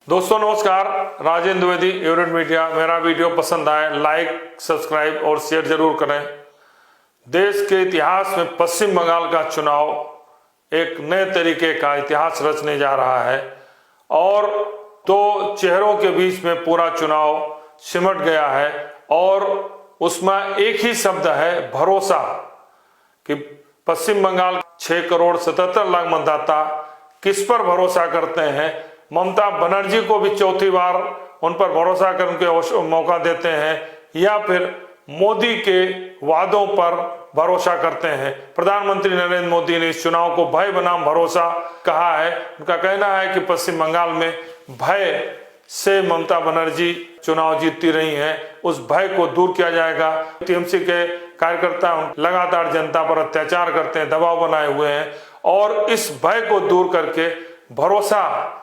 दोस्तों नमस्कार, Rajendra Dwivedi, Everett media. मेरा वीडियो पसंद आए लाइक, सब्सक्राइब और शेयर जरूर करें। देश के इतिहास में पश्चिम बंगाल का चुनाव एक नए तरीके का इतिहास रचने जा रहा है और दो चेहरों के बीच में पूरा चुनाव सिमट गया है और उसमें एक ही शब्द है, भरोसा। कि पश्चिम बंगाल 6 करोड़ 77 लाख मतदाता किस पर भरोसा करते हैं? ममता बनर्जी को भी चौथी बार उन पर भरोसा करके मौका देते हैं या फिर मोदी के वादों पर भरोसा करते हैं? प्रधानमंत्री नरेंद्र मोदी ने इस चुनाव को भय बनाम भरोसा कहा है। उनका कहना है कि पश्चिम बंगाल में भय से ममता बनर्जी चुनाव जीतती रही हैं, उस भय को दूर किया जाएगा। टीएमसी के कार्यकर्ता लगातार जनता पर अत्याचार करते हैं, दबाव बनाए हुए हैं और इस भय को दूर करके भरोसा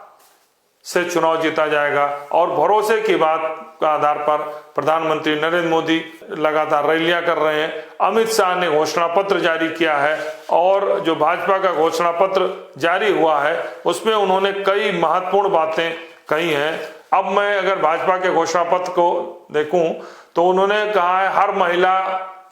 से चुनाव जीता जाएगा। और भरोसे की बात का आधार पर प्रधानमंत्री नरेंद्र मोदी लगातार रैलियां कर रहे हैं। अमित शाह ने घोषणा पत्र जारी किया है और जो भाजपा का घोषणा पत्र जारी हुआ है उसमें उन्होंने कई महत्वपूर्ण बातें कही हैं। अब मैं अगर भाजपा के घोषणा पत्र को देखूं तो उन्होंने कहा है हर महिला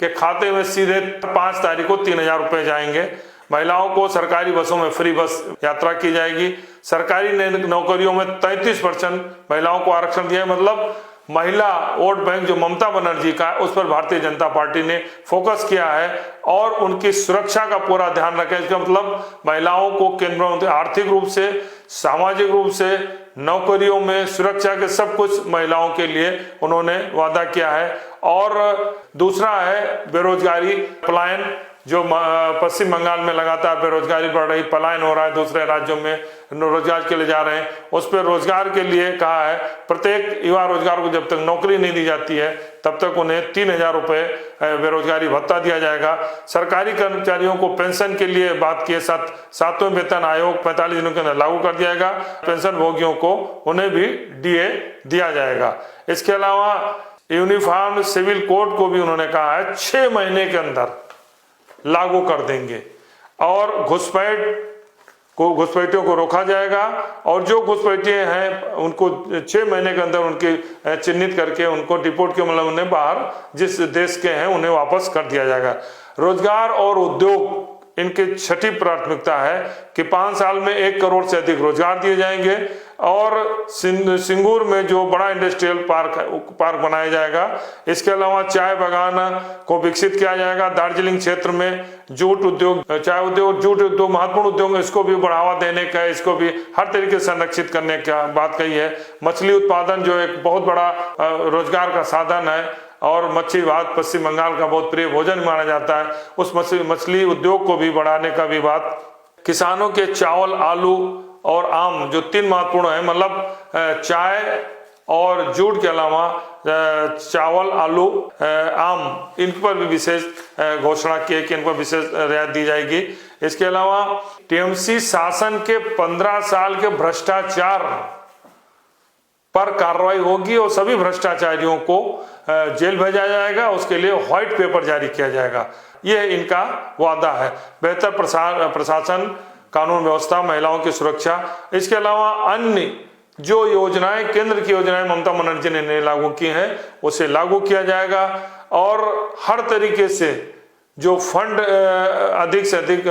के खाते में सीधे 5 तारीख को 3,000 रुपए जाएंगे। महिलाओं को सरकारी बसों में फ्री बस यात्रा की जाएगी। सरकारी नौकरियों में 33% महिलाओं को आरक्षण दिया है। मतलब महिला वोट बैंक जो ममता बनर्जी का है उस पर भारतीय जनता पार्टी ने फोकस किया है और उनकी सुरक्षा का पूरा ध्यान रखा है। इसका मतलब महिलाओं को केंद्र में आर्थिक रूप से, सामाजिक रूप से, नौकरियों में सुरक्षा के सब कुछ महिलाओं के लिए उन्होंने वादा किया है। और दूसरा है बेरोजगारी पलायन, जो पश्चिम बंगाल में लगातार बेरोजगारी बढ़ रही, पलायन हो रहा है, दूसरे राज्यों में रोजगार के लिए जा रहे हैं, उस पर रोजगार के लिए कहा है प्रत्येक युवा रोजगार को जब तक नौकरी नहीं दी जाती है तब तक उन्हें 3,000 रुपए बेरोजगारी भत्ता दिया जाएगा। सरकारी कर्मचारियों को पेंशन के लिए बात की है, 7वें वेतन आयोग 45 दिनों के अंदर लागू कर दिया जाएगा। पेंशन भोगियों को उन्हें भी डीए दिया जाएगा। इसके अलावा यूनिफॉर्म सिविल कोड को भी उन्होंने कहा है 6 महीने के अंदर लागू कर देंगे और घुसपैठियों को रोका जाएगा और जो घुसपैठिए हैं उनको 6 महीने के अंदर उनके चिन्हित करके उनको डिपोर्ट के मतलब उन्हें बाहर जिस देश के हैं उन्हें वापस कर दिया जाएगा। रोजगार और उद्योग इनकी छठी प्राथमिकता है कि 5 साल में 1 करोड़ से अधिक रोजगार दिए जाएंगे और सिंगूर में जो बड़ा इंडस्ट्रियल पार्क बनाया जाएगा। इसके अलावा चाय बागान को विकसित किया जाएगा। दार्जिलिंग क्षेत्र में जूट उद्योग, चाय उद्योग, जूट उद्योग महत्वपूर्ण उद्योग, इसको भी बढ़ावा देने का, इसको भी हर तरीके से संरक्षित करने का बात कही है। मछली उत्पादन जो एक बहुत बड़ा रोजगार का साधन है और मच्छी भात पश्चिम बंगाल का बहुत प्रिय भोजन माना जाता है, उस मछली उद्योग को भी बढ़ाने का भी बात। किसानों के चावल, आलू और आम जो 3 महत्वपूर्ण है, मतलब चाय और जूट के अलावा चावल, आलू, आम, इन पर भी विशेष घोषणा की है कि इन पर विशेष रियायत दी जाएगी। इसके अलावा टीएमसी शासन के 15 साल के भ्रष्टाचार पर कार्रवाई होगी और सभी भ्रष्टाचारियों को जेल भेजा जाएगा। उसके लिए व्हाइट पेपर जारी किया जाएगा, यह इनका वादा है। बेहतर प्रशासन, कानून व्यवस्था, महिलाओं की सुरक्षा, इसके अलावा अन्य जो योजनाएं, केंद्र की योजनाएं ममता बनर्जी ने लागू की हैं उसे लागू किया जाएगा और हर तरीके से जो फंड अधिक से अधिक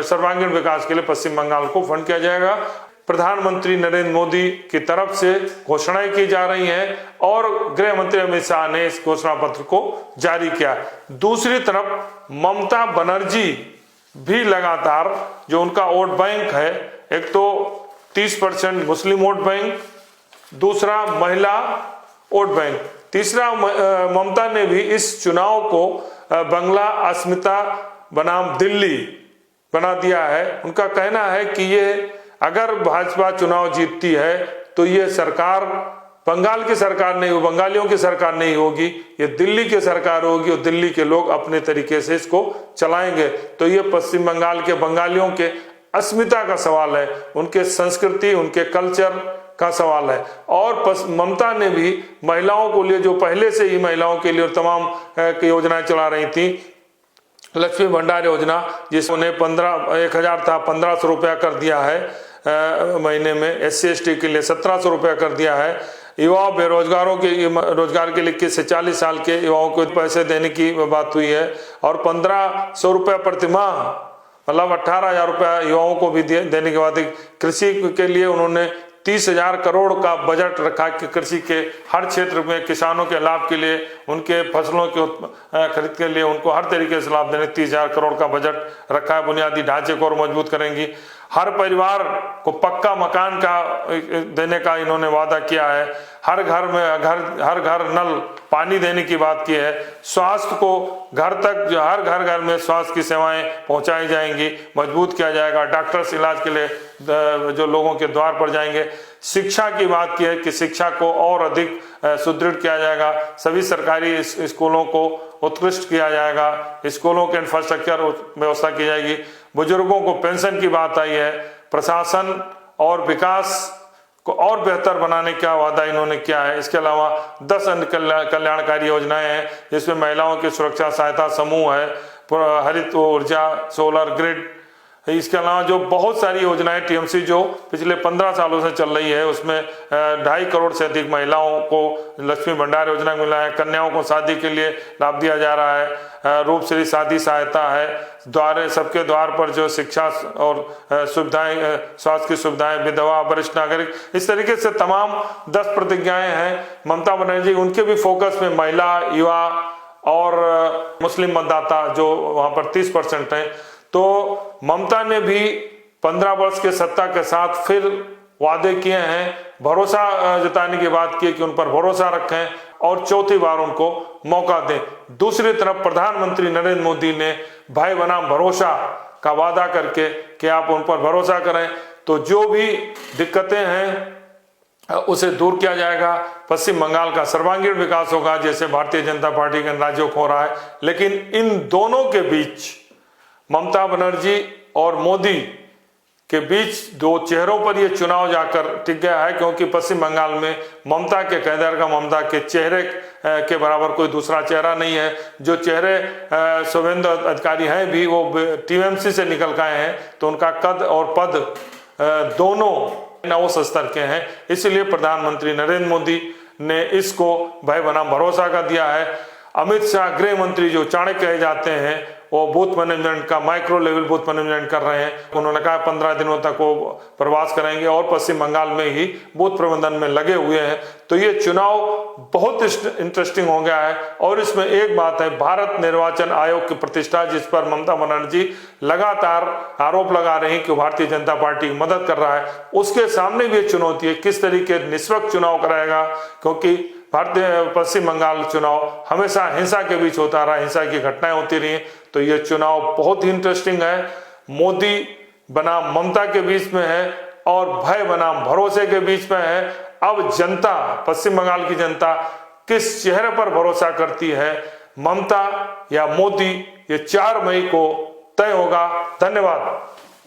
सर्वांगीण विकास के लिए पश्चिम बंगाल को फंड किया जाएगा। प्रधानमंत्री नरेंद्र मोदी की तरफ से घोषणाएं की जा रही हैं और गृह मंत्री अमित शाह ने इस घोषणा पत्र को जारी किया। दूसरी तरफ ममता बनर्जी भी लगातार जो उनका वोट बैंक है, एक तो 30% मुस्लिम वोट बैंक, दूसरा महिला वोट बैंक, तीसरा ममता ने भी इस चुनाव को बंगला अस्मिता बनाम दिल्ली बना दिया है। उनका कहना है कि ये अगर भाजपा चुनाव जीतती है तो ये सरकार बंगाल की सरकार नहीं होगी, बंगालियों की सरकार नहीं होगी, ये दिल्ली की सरकार होगी और दिल्ली के लोग अपने तरीके से इसको चलाएंगे। तो ये पश्चिम बंगाल के बंगालियों के अस्मिता का सवाल है, उनके संस्कृति, उनके कल्चर का सवाल है। और ममता ने भी महिलाओं को लिए जो पहले से ही महिलाओं के लिए तमाम योजनाएं चला रही थी, लक्ष्मी भंडार योजना जिसने 1,000 था 1,500 रुपया कर दिया है, महीने में, SC/ST के लिए 1700 रुपया कर दिया है। युवा बेरोजगारों के रोजगार के लिए 21 से 40 साल के युवाओं को पैसे देने की बात हुई है और 1500 रुपया प्रति माह, मतलब 18,000 रुपया युवाओं को भी देने के बाद कृषि के लिए उन्होंने 30,000 करोड़ का बजट रखा कि कृषि के हर क्षेत्र में किसानों के लाभ के लिए, उनके फसलों के खरीद के लिए उनको हर तरीके से लाभ देने 30,000 करोड़ का बजट रखा है। बुनियादी ढांचे को और मजबूत करेंगी। हर परिवार को पक्का मकान का देने का इन्होंने वादा किया है। हर घर नल पानी देने की बात की है। स्वास्थ्य को घर तक, जो हर घर में स्वास्थ्य की सेवाएं पहुंचाई जाएंगी, मजबूत किया जाएगा। डॉक्टर्स इलाज के लिए जो लोगों के द्वार पर जाएंगे। शिक्षा की बात की है कि शिक्षा को और अधिक सुदृढ़ किया जाएगा। सभी सरकारी स्कूलों को उत्कृष्ट किया जाएगा। स्कूलों के इंफ्रास्ट्रक्चर व्यवस्था की जाएगी। बुजुर्गों को पेंशन की बात आई है। प्रशासन और विकास को और बेहतर बनाने का वादा इन्होंने किया है। इसके अलावा 10 अन्य कल्याणकारी योजनाएं हैं, जिसमें महिलाओं की सुरक्षा सहायता समूह है, हरित ऊर्जा, सोलर ग्रिड। इसके अलावा जो बहुत सारी योजनाएं TMC जो पिछले 15 सालों से चल रही है, उसमें 2.5 करोड़ से अधिक महिलाओं को लक्ष्मी भंडार योजना मिला है। कन्याओं को शादी के लिए लाभ दिया जा रहा है। रूपश्री शादी सहायता है। सबके द्वार पर जो शिक्षा और सुविधाएं, स्वास्थ्य की सुविधाएं, विधवा, वरिष्ठ नागरिक, इस तरीके से तमाम 10 प्रतिज्ञाएं हैं ममता बनर्जी। उनके भी फोकस में महिला, युवा और मुस्लिम मतदाता जो वहां पर 30% है। तो ममता ने भी 15 वर्ष के सत्ता के साथ फिर वादे किए हैं, भरोसा जताने की बात की कि उन पर भरोसा रखें और चौथी बार उनको मौका दें। दूसरी तरफ प्रधानमंत्री नरेंद्र मोदी ने भाई बनाम भरोसा का वादा करके कि आप उन पर भरोसा करें तो जो भी दिक्कतें हैं उसे दूर किया जाएगा। पश्चिम बंगाल का सर्वांगीण विकास होगा, जैसे भारतीय जनता पार्टी के राज्यों को हो रहा है। लेकिन इन दोनों के बीच, ममता बनर्जी और मोदी के बीच, दो चेहरों पर यह चुनाव जाकर टिक गया है, क्योंकि पश्चिम बंगाल में ममता के कैडर का, ममता के चेहरे के बराबर कोई दूसरा चेहरा नहीं है। जो चेहरे शुभेंदु अधिकारी हैं भी वो TMC से निकल के आए हैं, तो उनका कद और पद दोनों उस स्तर के हैं। इसलिए प्रधानमंत्री नरेंद्र मोदी ने इसको भय बनाम भरोसा का दिया है। अमित शाह गृह मंत्री जो चाणक्य कहे जाते हैं, वो बूथ मैनेजमेंट का, माइक्रो लेवल बूथ मैनेजमेंट कर रहे हैं। उन्होंने कहा 15 दिनों तक वो प्रवास करेंगे और पश्चिम बंगाल में ही बूथ प्रबंधन में लगे हुए हैं। तो ये चुनाव बहुत इंटरेस्टिंग हो गया है। और इसमें एक बात है, भारत निर्वाचन आयोग की प्रतिष्ठा, जिस पर ममता बनर्जी लगातार आरोप लगा रही कि भारतीय जनता पार्टी की मदद कर रहा है, उसके सामने भी चुनौती है किस तरीके निष्पक्ष चुनाव कराएगा। क्योंकि पश्चिम बंगाल चुनाव हमेशा हिंसा के बीच होता रहा, हिंसा की घटनाएं होती रही। तो ये चुनाव बहुत ही इंटरेस्टिंग है। मोदी बनाम ममता के बीच में है और भय बनाम भरोसे के बीच में है। अब जनता, पश्चिम बंगाल की जनता किस चेहरे पर भरोसा करती है, ममता या मोदी, ये 4 मई को तय होगा। धन्यवाद।